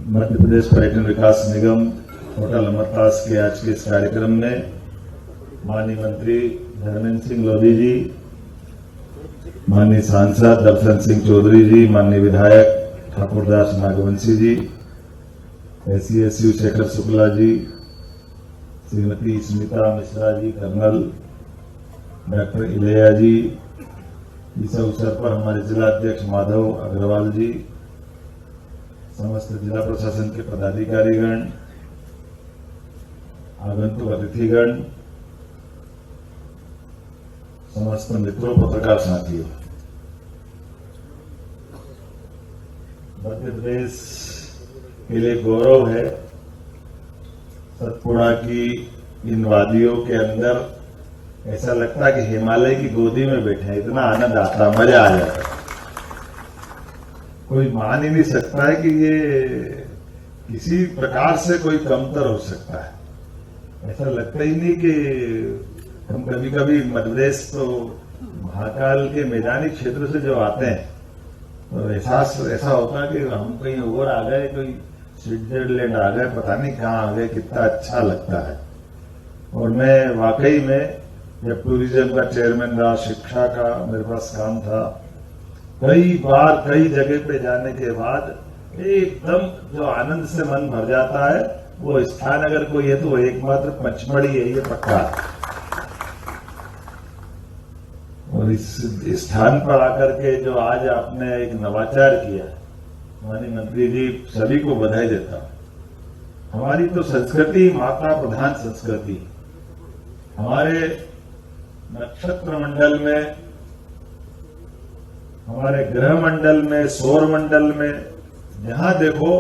मध्य प्रदेश पर्यटन विकास निगम होटल अमरतास के आज के इस कार्यक्रम में माननीय मंत्री धर्मेंद्र सिंह लोधी जी, माननीय सांसद दर्शन सिंह चौधरी जी, माननीय विधायक ठाकुरदास नागवंशी जी, SCSU Shekhar Shukla ji, Shrimati Smita Mishra ji, colonel doctor इलैया जी, इस अवसर पर हमारे जिला अध्यक्ष माधव अग्रवाल जी, समस्त जिला प्रशासन के पदाधिकारीगण, आगंतुक अतिथिगण, समस्त मित्रों, पत्रकार साथियों, मध्य प्रदेश के लिए गौरव है सतपुड़ा की इन वादियों के अंदर ऐसा लगता है कि हिमालय की गोदी में बैठे हैं। इतना आनंद आता, मजा आ जाता है। कोई मान ही नहीं सकता है कि ये किसी प्रकार से कोई कमतर हो सकता है। ऐसा लगता ही नहीं कि हम कभी कभी मध्य प्रदेश तो महाकाल के मैदानी क्षेत्र से जो आते हैं तो एहसास ऐसा होता है कि हम कहीं और आ गए, कोई स्विट्जरलैंड आ गए, पता नहीं कहाँ आ गए। कितना अच्छा लगता है। और मैं वाकई में जब टूरिज्म का चेयरमैन रहा, शिक्षा का मेरे पास काम था, कई बार कई जगह पे जाने के बाद एकदम जो आनंद से मन भर जाता है, वो स्थान अगर कोई है तो वो एकमात्र पचमढ़ी है, ये पक्का। और इस स्थान पर आकर के जो आज आपने एक नवाचार किया, माननीय मंत्री जी, सभी को बधाई देता हूं। हमारी तो संस्कृति माता प्रधान संस्कृति। हमारे नक्षत्र मंडल में, हमारे ग्रह मंडल में, सौर मंडल में जहां देखो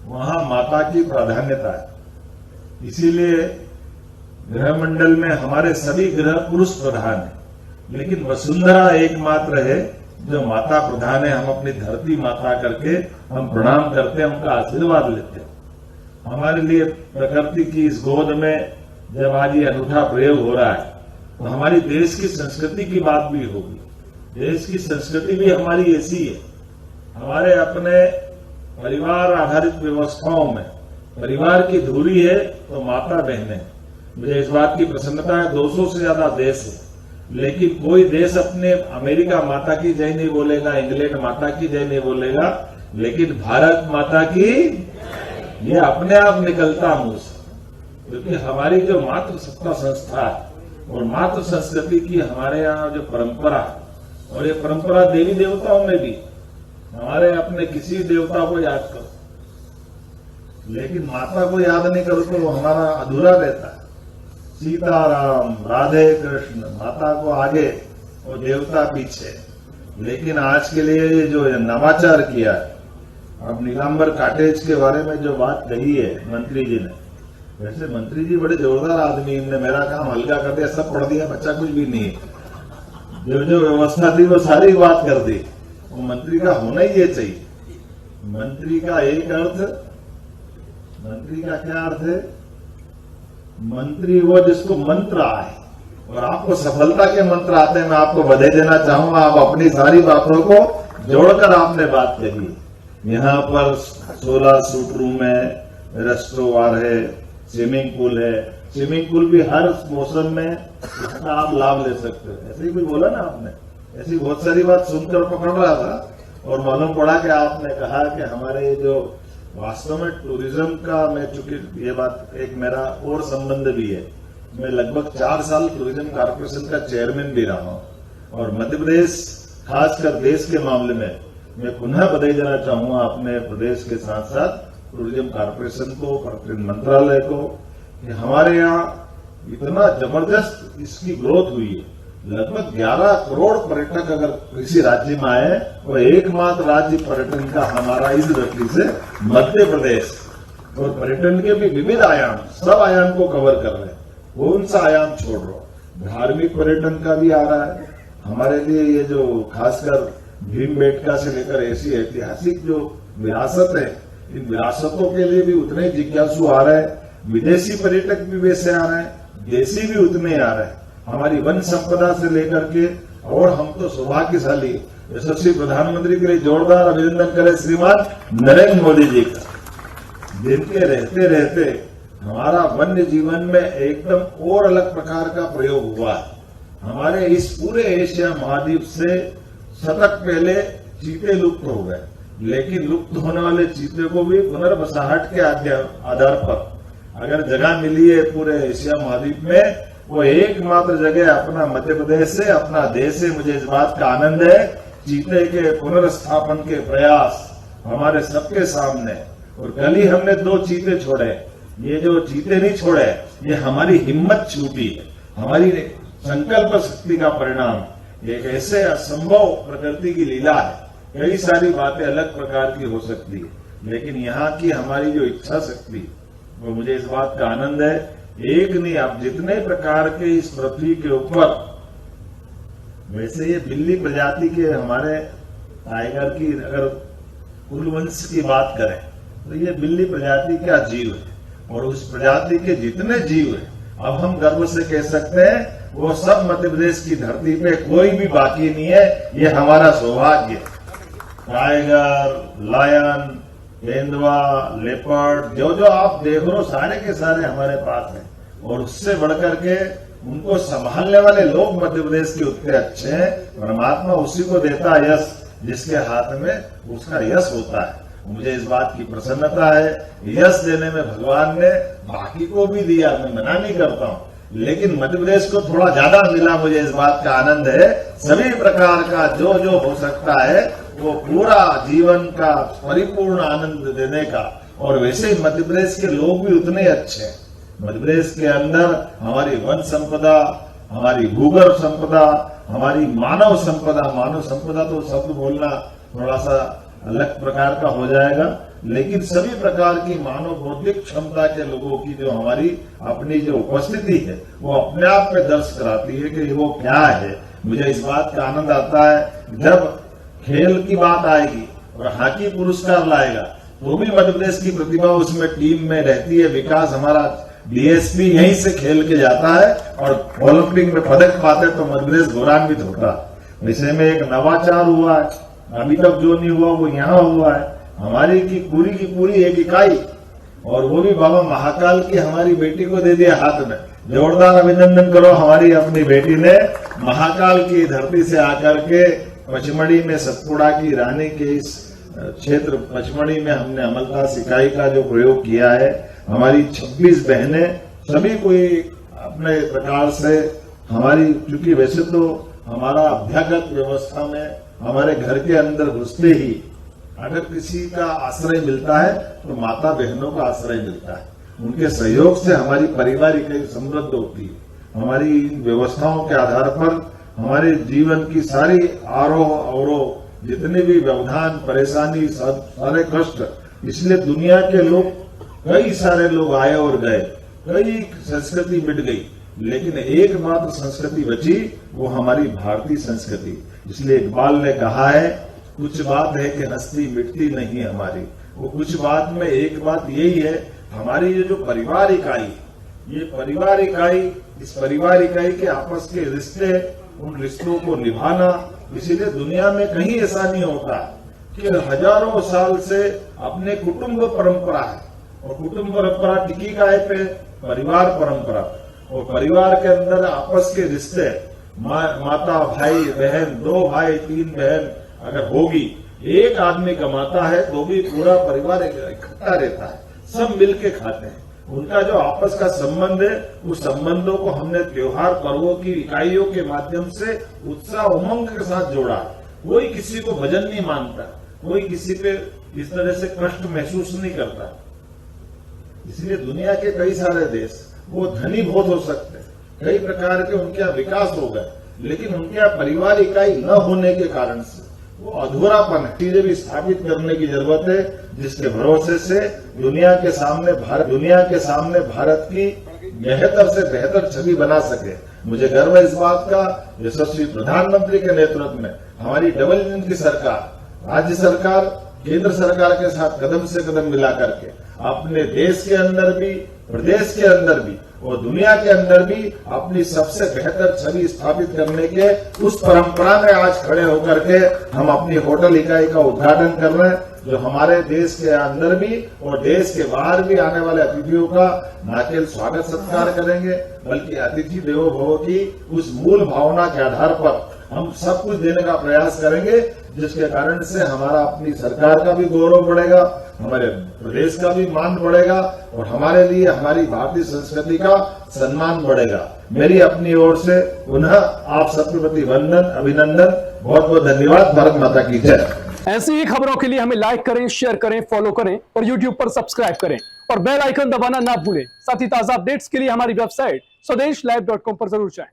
वहां माता की प्राधान्यता है। इसीलिए ग्रह मंडल में हमारे सभी ग्रह पुरुष प्रधान है, लेकिन वसुंधरा एकमात्र है जो माता प्रधान है। हम अपनी धरती माता करके हम प्रणाम करते हैं, उनका आशीर्वाद लेते हैं। हमारे लिए प्रकृति की इस गोद में जब आज ये अनूठा प्रयोग हो रहा है तो हमारी देश की संस्कृति की बात भी होगी। देश की संस्कृति भी हमारी ऐसी है। हमारे अपने परिवार आधारित व्यवस्थाओं में परिवार की धुरी है तो माता बहनें। मुझे इस बात की प्रसन्नता है, 200 से ज्यादा देश है, लेकिन कोई देश अपने अमेरिका माता की जय नहीं बोलेगा, इंग्लैंड माता की जय नहीं बोलेगा, लेकिन भारत माता की ये अपने आप निकलता मुंह से। क्योंकि हमारी जो मातृ सत्ता संस्था है और मातृ संस्कृति की हमारे यहाँ जो परंपरा है, और ये परंपरा देवी देवताओं में भी, हमारे अपने किसी देवता को याद करो, लेकिन माता को याद नहीं करो तो वो हमारा अधूरा रहता है। सीताराम, राधे कृष्ण, माता को आगे और देवता पीछे। लेकिन आज के लिए ये जो नवाचार किया है, अब नीलांबर कॉटेज के बारे में जो बात कही है मंत्री जी ने, वैसे मंत्री जी बड़े जोरदार आदमी, इनने मेरा काम हल्का कर दिया, सब पढ़ दिया, बच्चा कुछ भी नहीं है। जो जो व्यवस्था थी वो सारी बात कर दी। वो मंत्री का होना ही ये चाहिए। मंत्री का एक अर्थ, मंत्री का क्या अर्थ है? मंत्री वो जिसको मंत्र आए, और आपको सफलता के मंत्र आते हैं। मैं आपको बधाई देना चाहूंगा, आप अपनी सारी बातों को जोड़कर आपने बात कही। यहाँ पर 16 सूट रूम है, रेस्टोरेंट है, स्विमिंग पूल है। स्विमिंग पूल भी हर मौसम में इसका आप लाभ ले सकते हो। ऐसे ही कुछ बोला ना आपने, ऐसी बहुत सारी बात सुनकर पकड़ रहा था और मालूम पड़ा कि आपने कहा कि हमारे जो वास्तव में टूरिज्म का, मैं चूंकि ये बात एक मेरा और संबंध भी है, मैं लगभग 4 साल टूरिज्म कॉर्पोरेशन का चेयरमैन भी रहा हूं। और मध्य प्रदेश खासकर देश के मामले में मैं पुनः बधाई देना चाहूंगा अपने प्रदेश के साथ साथ टूरिज्म कॉर्पोरेशन को, पर्यटन मंत्रालय को, कि हमारे यहाँ इतना जबरदस्त इसकी ग्रोथ हुई है। लगभग 11 करोड़ पर्यटक अगर किसी राज्य में आए, और एकमात्र राज्य पर्यटन का हमारा इस दृष्टि से मध्य प्रदेश। और पर्यटन के भी विविध आयाम, सब आयाम को कवर कर रहे हैं। कौन सा आयाम छोड़ रहा हो? धार्मिक पर्यटन का भी आ रहा है हमारे लिए। ये जो खासकर भीमबेटका से लेकर ऐसी ऐतिहासिक जो विरासत है, इन विरासतों के लिए भी उतने जिज्ञासु आ रहे हैं। विदेशी पर्यटक भी वैसे आ रहे हैं, देशी भी उतने आ रहे हैं। हमारी वन संपदा से लेकर के, और हम तो सौभाग्यशाली यशस्वी प्रधानमंत्री के लिए जोरदार अभिनंदन करें श्रीमान नरेंद्र मोदी जी का। जिनके रहते रहते हमारा वन्य जीवन में एकदम और अलग प्रकार का प्रयोग हुआ है। हमारे इस पूरे एशिया महाद्वीप से शतक पहले चीते लुप्त हो गए, लेकिन लुप्त होने वाले चीते को भी पुनर्वसाहट के आधार पर अगर जगह मिली है पूरे एशिया महाद्वीप में, वो एकमात्र जगह अपना मध्य प्रदेश है, अपना देश है। मुझे इस बात का आनंद है, चीते के पुनर्स्थापन के प्रयास हमारे सबके सामने। और कल ही हमने 2 चीते छोड़े। ये जो चीते नहीं छोड़े, ये हमारी हिम्मत छूटी है, हमारी संकल्प शक्ति का परिणाम। एक ऐसे असंभव प्रकृति की लीला है। कई सारी बातें अलग प्रकार की हो सकती है, लेकिन यहाँ की हमारी जो इच्छा शक्ति, वो मुझे इस बात का आनंद है। एक नहीं, आप जितने प्रकार के इस पृथ्वी के ऊपर, वैसे ये बिल्ली प्रजाति के हमारे टाइगर की अगर कुलवंश की बात करें तो ये बिल्ली प्रजाति का जीव है, और उस प्रजाति के जितने जीव है, अब हम गर्व से कह सकते हैं वो सब मध्य प्रदेश की धरती पे कोई भी बाकी नहीं है। ये हमारा सौभाग्य है। टाइगर, लायन, तेंदुआ, लेपर्ड, जो जो आप देख रहे हो सारे के सारे हमारे पास हैं, और उससे बढ़कर के उनको संभालने वाले लोग मध्य प्रदेश के उतने अच्छे हैं। परमात्मा उसी को देता है यश, जिसके हाथ में उसका यश होता है। मुझे इस बात की प्रसन्नता है, यश देने में भगवान ने बाकी को भी दिया, मैं मना नहीं करता हूँ, लेकिन मध्य प्रदेश को थोड़ा ज्यादा मिला। मुझे इस बात का आनंद है। सभी प्रकार का जो जो हो सकता है वो पूरा जीवन का परिपूर्ण आनंद देने का, और वैसे ही मध्य प्रदेश के लोग भी उतने अच्छे हैं। मध्य प्रदेश के अंदर हमारी वन संपदा, हमारी भूगर्भ संपदा, हमारी मानव संपदा तो शब्द बोलना थोड़ा सा अलग प्रकार का हो जाएगा, लेकिन सभी प्रकार की मानव बौद्धिक क्षमता के लोगों की जो हमारी अपनी जो उपस्थिति है, वो अपने आप में दर्श कराती है कि वो क्या है। मुझे इस बात का आनंद आता है जब खेल की बात आएगी और हॉकी पुरस्कार लाएगा तो भी मध्य प्रदेश की प्रतिभा उसमें टीम में रहती है। विकास हमारा डीएसपी यहीं से खेल के जाता है और ओलंपिक में पदक पाते तो मध्य प्रदेश गौरवान्वित होता है। विषय में एक नवाचार हुआ है, अभी तक जो नहीं हुआ वो यहाँ हुआ है। हमारी की पूरी एक इकाई, और वो भी बाबा महाकाल की हमारी बेटी को दे दिया हाथ में। जोरदार अभिनंदन करो, हमारी अपनी बेटी ने महाकाल की धरती से आकर के पचमढ़ी में सतपुड़ा की रानी के इस क्षेत्र पचमढ़ी में हमने अमलता सिकाई का जो प्रयोग किया है। हमारी 26 बहनें सभी कोई अपने प्रकार से हमारी, क्योंकि वैसे तो हमारा अभ्यागत व्यवस्था में हमारे घर के अंदर घुसते ही अगर किसी का आश्रय मिलता है तो माता बहनों का आश्रय मिलता है। उनके सहयोग से हमारी परिवार इकाई समृद्ध होती है। हमारी इन व्यवस्थाओं के आधार पर हमारे जीवन की सारी आरोह अवरोह, जितने भी व्यवधान, परेशानी, सारे कष्ट, इसलिए दुनिया के लोग, कई सारे लोग आए और गए, कई संस्कृति मिट गई, लेकिन एकमात्र संस्कृति बची, वो हमारी भारतीय संस्कृति। इसलिए इकबाल ने कहा है, कुछ बात है कि हस्ती मिटती नहीं हमारी। वो कुछ बात में एक बात यही है, हमारी ये जो परिवार इकाई, ये परिवार इकाई, इस परिवार इकाई के आपस के रिश्ते, उन रिश्तों को निभाना। इसीलिए दुनिया में कहीं ऐसा नहीं होता कि हजारों साल से अपने कुटुंब परंपरा है, और कुटुंब परंपरा टिकी का है पे परिवार परंपरा, और परिवार के अंदर आपस के रिश्ते, माता भाई बहन, 2 भाई 3 बहन अगर होगी, एक आदमी कमाता है तो भी पूरा परिवार इकट्ठा रहता है, सब मिलके खाते हैं। उनका जो आपस का संबंध है, उस संबंधों को हमने त्योहार पर्वों की इकाइयों के माध्यम से उत्साह उमंग के साथ जोड़ा। कोई किसी को भजन नहीं मानता, कोई किसी पे इस तरह से कष्ट महसूस नहीं करता। इसलिए दुनिया के कई सारे देश वो धनी बहुत हो सकते हैं, कई प्रकार के उनके यहाँ विकास हो गए, लेकिन उनके यहाँ परिवार इकाई न होने के कारण से वो अधूरापन है। चीजें भी स्थापित करने की जरूरत है, जिसके भरोसे से दुनिया के सामने भारत की बेहतर से बेहतर छवि बना सके। मुझे गर्व है इस बात का, यशस्वी प्रधानमंत्री के नेतृत्व में हमारी डबल इंजन की सरकार, राज्य सरकार, केंद्र सरकार के साथ कदम से कदम मिला करके अपने देश के अंदर भी, प्रदेश के अंदर भी और दुनिया के अंदर भी अपनी सबसे बेहतर छवि स्थापित करने के उस परंपरा में आज खड़े होकर के हम अपनी होटल इकाई का उद्घाटन कर रहे हैं। जो हमारे देश के अंदर भी और देश के बाहर भी आने वाले अतिथियों का न केवल स्वागत सत्कार करेंगे, बल्कि अतिथि देवो भव की उस मूल भावना के आधार पर हम सब कुछ देने का प्रयास करेंगे, जिसके कारण से हमारा अपनी सरकार का भी गौरव बढ़ेगा, हमारे प्रदेश का भी मान बढ़ेगा और हमारे लिए हमारी भारतीय संस्कृति का सम्मान बढ़ेगा। मेरी अपनी ओर से पुनः आप सबके प्रति वंदन, अभिनंदन, बहुत बहुत धन्यवाद। भारत माता की जय। ऐसी ही खबरों के लिए हमें लाइक करें, शेयर करें, फॉलो करें और यूट्यूब पर सब्सक्राइब करें और बेल आइकन दबाना ना भूलें। साथ ही ताजा अपडेट्स के लिए हमारी वेबसाइट स्वदेशलाइव.com पर जरूर जाएं।